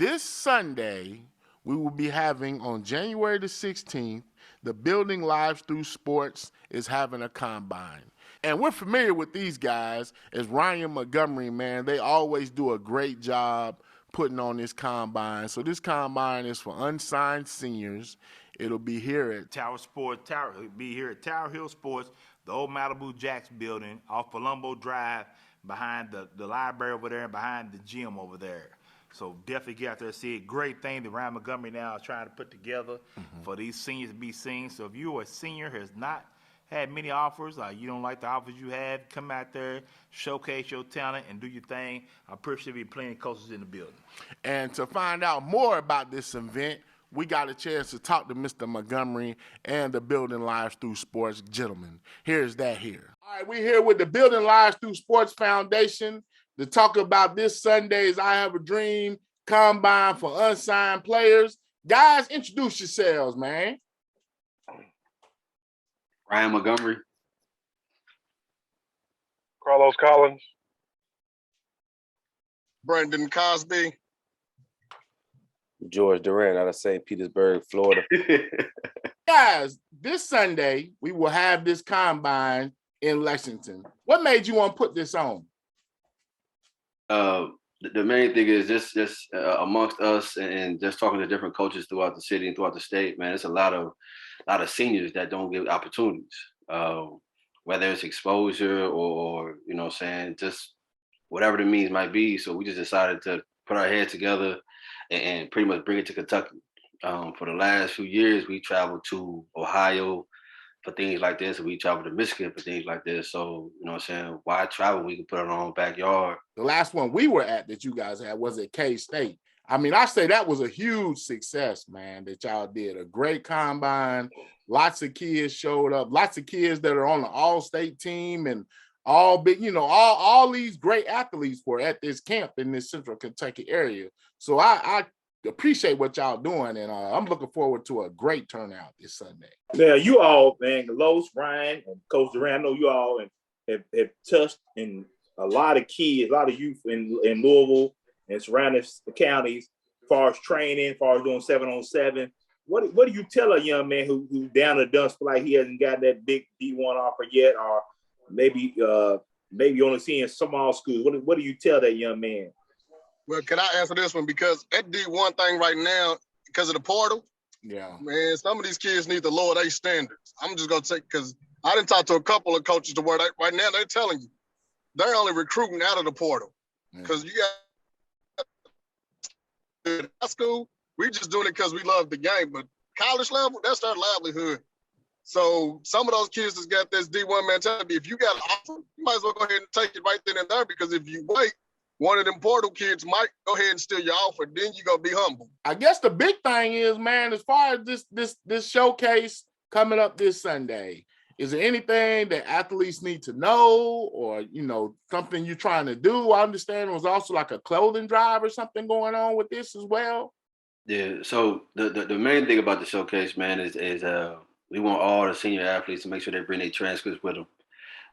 This Sunday, we will be having on January the 16th, the Building Lives Through Sports is having a combine. And we're familiar with these guys as Ryan Montgomery, man. They always do a great job putting on this combine. So this combine is for unsigned seniors. It'll be here at It'll be here at Tower Hill Sports, the old Malibu Jacks building off Palumbo Drive, behind the library over there and behind the gym over there. So definitely get out there and see it. Great thing that Ryan Montgomery now is trying to put together for these seniors to be seen. So if you are a senior who has not had many offers, you don't like the offers you had, come out there, showcase your talent, and do your thing. I'm pretty sure there'll be plenty of coaches in the building. And to find out more about this event, we got a chance to talk to Mr. Montgomery and the Building Lives Through Sports gentlemen. Here's that here. All right, we're here with the Building Lives Through Sports Foundation to talk about this Sunday's I Have a Dream Combine for unsigned players. Guys, introduce yourselves, man. Ryan Montgomery. Carlos Collins. Brandon Cosby. George Durant out of St. Petersburg, Florida. Guys, this Sunday, we will have this combine in Lexington. What made you want to put this on? The main thing is just amongst us and just talking to different coaches throughout the city and throughout the state, man, it's a lot of seniors that don't get opportunities, whether it's exposure or you know what I'm saying, just whatever the means might be. So we just decided to put our heads together and pretty much bring it to Kentucky. For the last few years, we traveled to Ohio for things like this, and we traveled to Michigan for things like this. So, you know what I'm saying, why travel? We can put it on our own backyard. The last one we were at that you guys had was at K-State. I mean, I say that was a huge success, man, that y'all did. A great combine. Lots of kids showed up. Lots of kids that are on the all-state team and all big, you know, all these great athletes were at this camp in this central Kentucky area. So I appreciate what y'all doing, and I'm looking forward to a great turnout this Sunday. Now, you all, man, Los, Ryan, and Coach Durant, I know you all have touched in a lot of kids, a lot of youth in Louisville and surrounding counties as far as training, as far as doing 7-on-7. What do you tell a young man who's down the dumps, like he hasn't got that big D1 offer yet, or maybe only seeing small schools? What do you tell that young man? Well, can I answer this one? Because that D1 thing right now, because of the portal, yeah, man, some of these kids need to lower their standards. I'm just going to take, because I didn't talk to a couple of coaches to where right now they're telling you they're only recruiting out of the portal. Because you got high school, we just doing it because we love the game. But college level, that's their livelihood. So some of those kids that's got this D1 mentality, if you got an offer, you might as well go ahead and take it right then and there, because if you wait, one of them portal kids might go ahead and steal your offer. Then you're going to be humble. I guess the big thing is, man, as far as this showcase coming up this Sunday, is there anything that athletes need to know, or, you know, something you're trying to do? I understand it was also like a clothing drive or something going on with this as well. Yeah, so the main thing about the showcase, man, is we want all the senior athletes to make sure they bring their transcripts with them.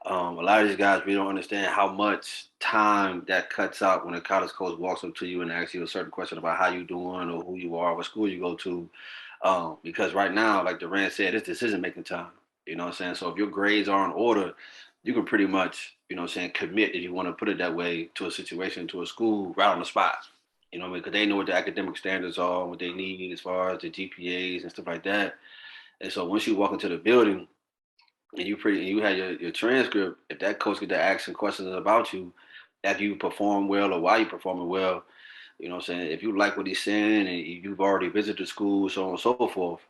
A lot of these guys, we don't understand how much time that cuts out when a college coach walks up to you and asks you a certain question about how you doing or who you are, what school you go to. Because right now, like Durant said, it's decision-making time. You know what I'm saying? So if your grades are in order, you can pretty much, you know what I'm saying, commit, if you want to put it that way, to a situation, to a school right on the spot. You know what I mean? Because they know what the academic standards are, what they need as far as the GPAs and stuff like that. And so once you walk into the building, and you had your transcript, if that coach get to asking questions about you after you perform well or why you performing well, you know what I'm saying, if you like what he's saying and you've already visited the school, so on and so forth,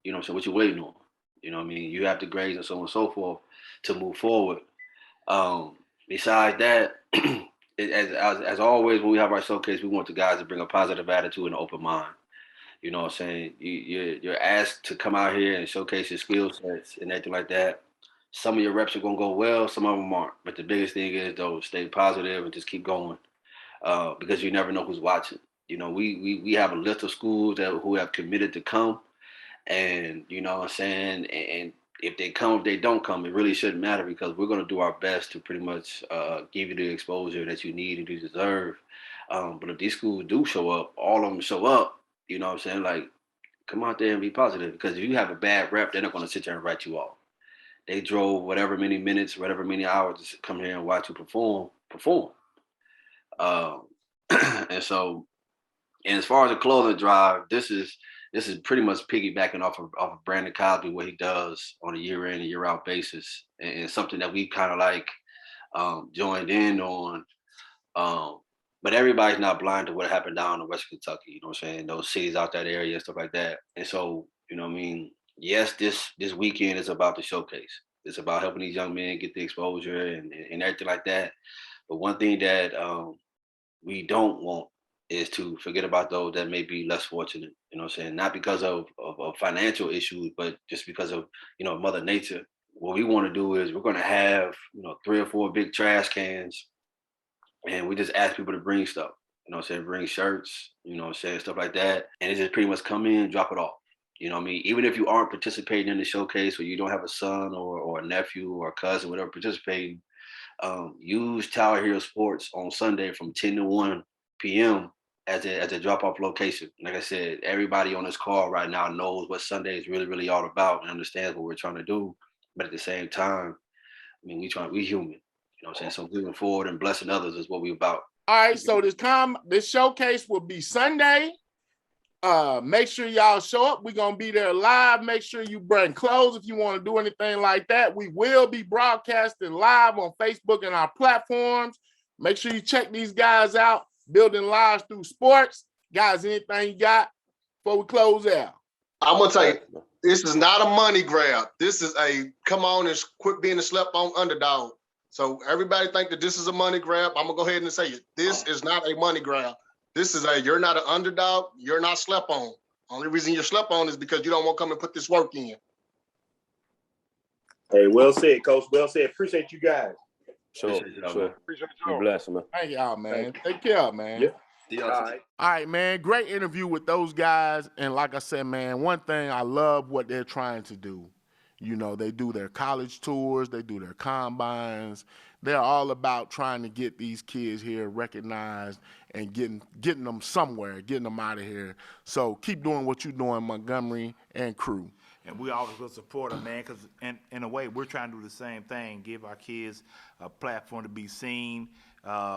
you know what I'm saying, what you waiting on? You know what I mean? You have the grades and so on and so forth to move forward. Besides that, as always, when we have our showcase, we want the guys to bring a positive attitude and an open mind. You know what I'm saying? You're asked to come out here and showcase your skill sets and everything like that. Some of your reps are going to go well, some of them aren't. But the biggest thing is, though, stay positive and just keep going, because you never know who's watching. You know, we have a list of schools who have committed to come, and you know what I'm saying, and if they come, if they don't come, it really shouldn't matter, because we're going to do our best to pretty much give you the exposure that you need and you deserve. But if these schools do show up, all of them show up, you know what I'm saying? Like, come out there and be positive, because if you have a bad rep, they're not going to sit there and write you off. They drove whatever many minutes, whatever many hours to come here and watch you perform. Um, and so, and as far as the clothing drive, this is pretty much piggybacking off of Brandon Cosby, what he does on a year in and year out basis, and something that we kind of like joined in on. But everybody's not blind to what happened down in West Kentucky, you know what I'm saying? Those cities out that area and stuff like that. And so, you know what I mean? Yes, this weekend is about the showcase. It's about helping these young men get the exposure and everything like that. But one thing that we don't want is to forget about those that may be less fortunate, you know what I'm saying? Not because of financial issues, but just because of, you know, Mother Nature. What we want to do is we're going to have, you know, 3 or 4 big trash cans, and we just ask people to bring stuff, you know what I'm saying? Bring shirts, you know what I'm saying? Stuff like that. And it just pretty much come in, drop it off. You know what I mean? Even if you aren't participating in the showcase, or you don't have a son or a nephew or a cousin, whatever, participating, use Tower Hill Sports on Sunday from 10 to 1 p.m. as a drop-off location. Like I said, everybody on this call right now knows what Sunday is really, really all about and understands what we're trying to do. But at the same time, I mean, we human. You know what I'm saying? So moving forward and blessing others is what we about. All right, so this showcase will be Sunday. Make sure y'all show up. We're gonna be there live. Make sure you bring clothes if you want to do anything like that. We will be broadcasting live on Facebook and our platforms. Make sure you check these guys out, building lives through sports. Guys, anything you got before we close out? I'm gonna tell you, this is not a money grab. This is a come on and quit being a slept on underdog. So everybody think that this is a money grab. I'm gonna go ahead and say it. This is not a money grab. This is you're not an underdog. You're not slept on. Only reason you're slept on is because you don't want to come and put this work in. Hey, well said, Coach. Well said. Appreciate you guys. Sure. Appreciate Be you. blessed, man. Thank y'all, man. Take care, man. Yeah. All right. All right, man. Great interview with those guys. And like I said, man, one thing, I love what they're trying to do. You know, they do their college tours, they do their combines. They're all about trying to get these kids here recognized and getting them somewhere, getting them out of here. So keep doing what you're doing, Montgomery and crew. And we always will support them, man, because in a way, we're trying to do the same thing, give our kids a platform to be seen.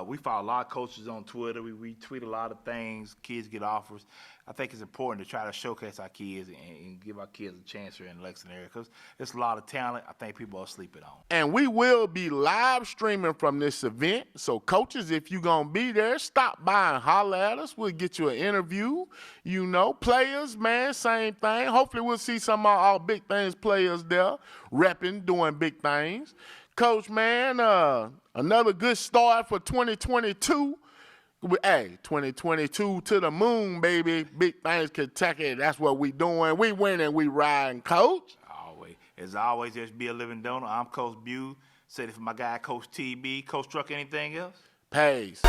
We follow a lot of coaches on Twitter. We retweet a lot of things. Kids get offers. I think it's important to try to showcase our kids and give our kids a chance here in the Lexington area, because there's a lot of talent I think people are sleeping on. And we will be live streaming from this event. So, coaches, if you're going to be there, stop by and holler at us. We'll get you an interview. You know, players, man, same thing. Hopefully we'll see some of our big things players there repping, doing big things. Coach, man, another good start for 2022. Hey, 2022 to the moon, baby. Big things, Kentucky. That's what we doing. We winning, we riding, Coach. Always. As always, just be a living donor. I'm Coach Bew. Said it for my guy, Coach TB. Coach Truck, anything else? Pace.